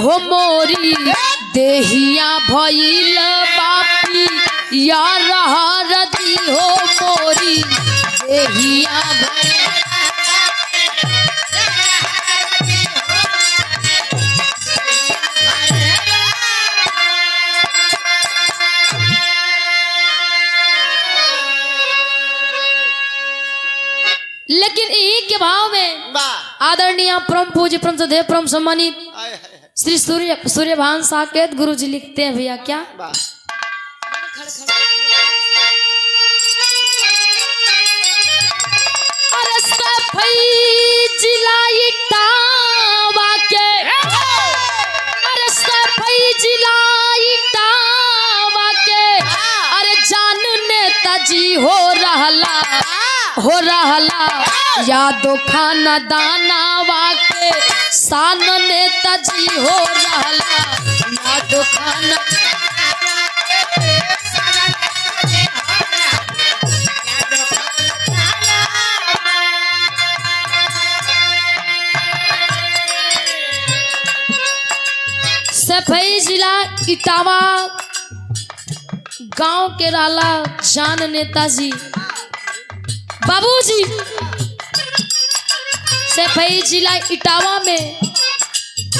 हो मोरी देहिया भइल बापी या रदी हो मोरी देहिया लेकिन यही के भाव में आदरणीय परम पूज्य परम सदैव परम सम्मानित श्री सूर्यभान साकेत गुरु जी लिखते हैं भैया क्या अरे सफाई जिला इटावा के अरे सफाई जिला इटावा के अरे जान नेताजी हो रहला यादो खाना दानावा के सान नेताजी हो रहला यादो खाना सफाई जिला इटावा गांव के राला जान नेताजी बाबूजी सफाई जिला इटावा में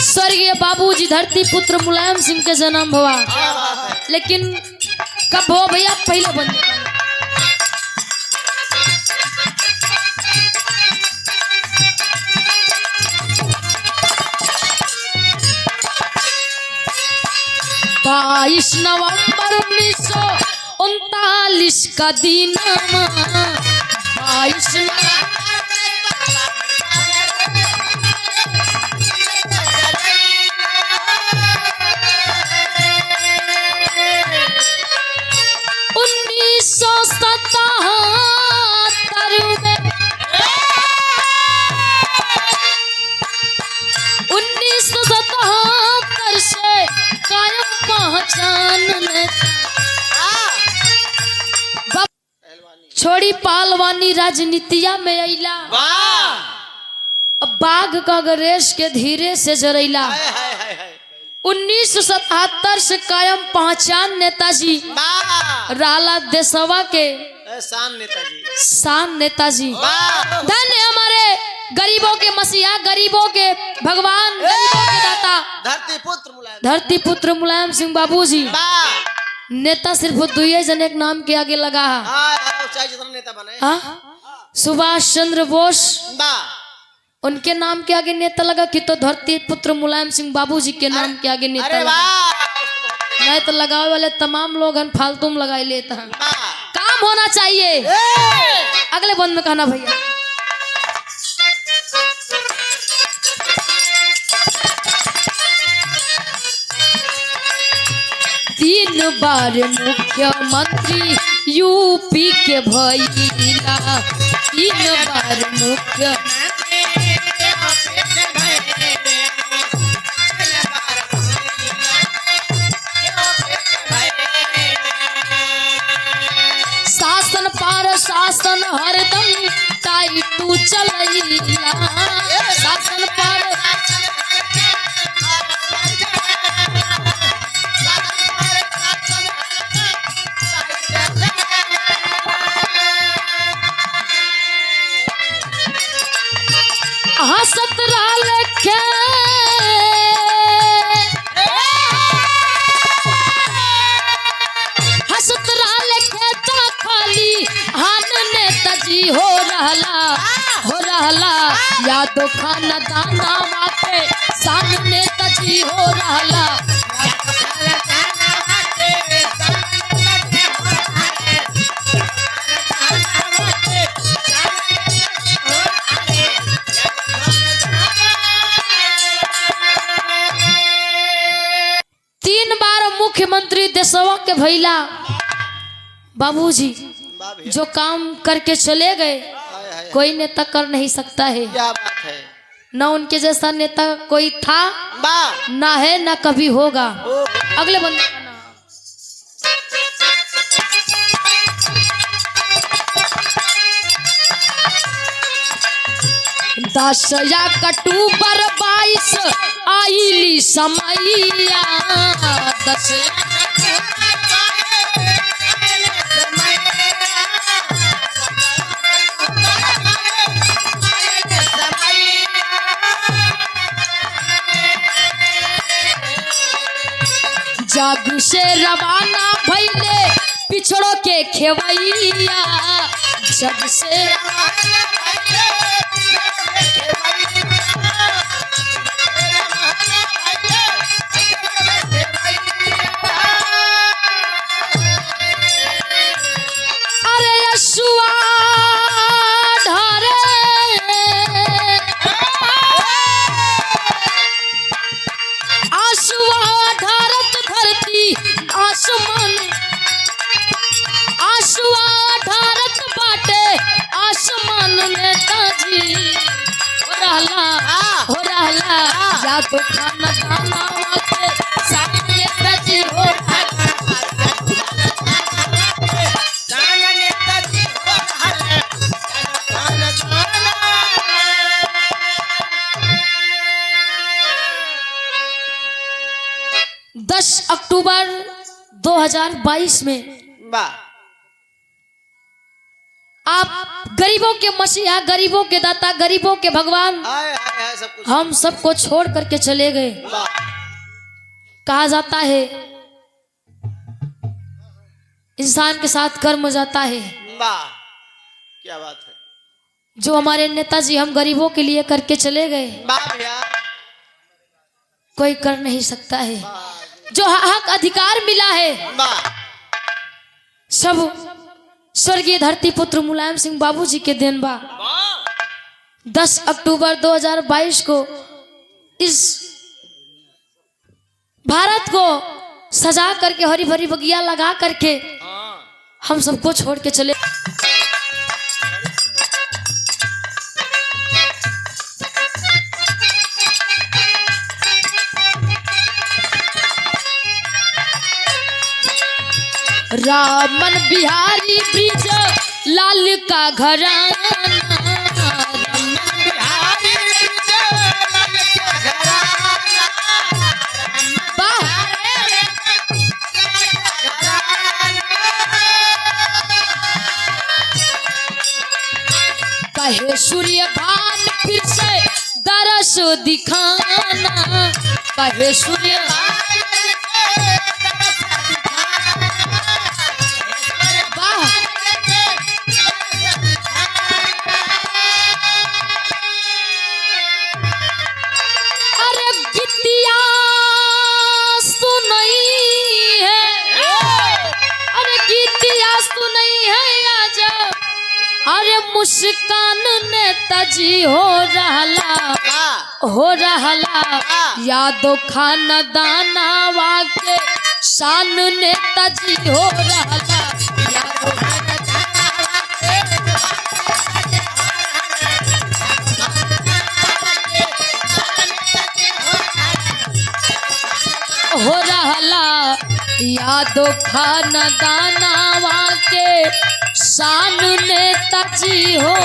स्वर्गीय बाबूजी धरती पुत्र मुलायम सिंह के जन्म हुआ लेकिन कब हो भैया पहले बंदे बाईस नवंबर 1939 का दिन 22 1977 से कायम पहचान छोड़ी पालवानी राजनीतिया में अइला अब बाघ का गणेश के धीरे से जरैला 1977 से कायम पहचान नेताजी राला देशवा के शान नेताजी धन्य हमारे गरीबों के मसीहा गरीबों के भगवान गरीबों के दाता धरती पुत्र मुलायम सिंह बाबूजी नेता सिर्फ दुई जने के नाम के आगे लगा है सुभाष चंद्र बोस उनके नाम के आगे नेता लगा कि तो धरती पुत्र मुलायम सिंह बाबूजी के नाम के आगे नेता लगा नहीं तो लगावे वाले तमाम लोग फालतू में लगा लेता है काम होना चाहिए अगले बंद में कहना भैया तीन बार मुख्यमंत्री यूपी के भइला 3 बार मुख्य शासन पर शासन हरदम टाइटू चलैला शासन पर हंसत रहल के हंसत रहल के तो खाली हान नेताजी हो रहला यादो खाना दानावा के शान नेताजी हो रहला मुख्यमंत्री देशवा के भैला बाबूजी जो काम करके चले गए कोई नेता कर नहीं सकता है क्या बात है ना उनके जैसा नेता कोई था ना है ना कभी होगा अगले बंदे का नाम दस या अक्टूबर 22 आईली समैया 10 जग से रवाना भइले पिछड़ो के खेवैया जग से अरे यशुआ ढारे आसुआ ढारत धरती आसमान आसुआ ढारत बाटे आसमान नेताजी हो रहला या तो खाना खाना के सामने नेताजी हो अक्टूबर 2022 में आप गरीबों के मसीहा, गरीबों के दाता, गरीबों के भगवान हम सबको छोड़ करके चले गए। कहा जाता है इंसान के साथ कर्म जाता है। क्या बात है। जो हमारे नेताजी हम गरीबों के लिए करके चले गए कोई कर नहीं सकता है। जो हक अधिकार मिला है सब स्वर्गीय धरती पुत्र मुलायम सिंह बाबूजी के देन बा। 10 अक्टूबर 2022 को इस भारत को सजा करके हरी भरी बगिया लगा करके हम सबको छोड़ के चले। रामन बिहारी ब्रिज लाल का घराना कहे सूर्य भान फिर से दरस दिखाना कहे सूर्य अरे मुस्कान नेताजी हो रहला यादो खानदानवा के शान नेताजी हो रहला हो रहला यादो खानदानवा के शान नेताजी हो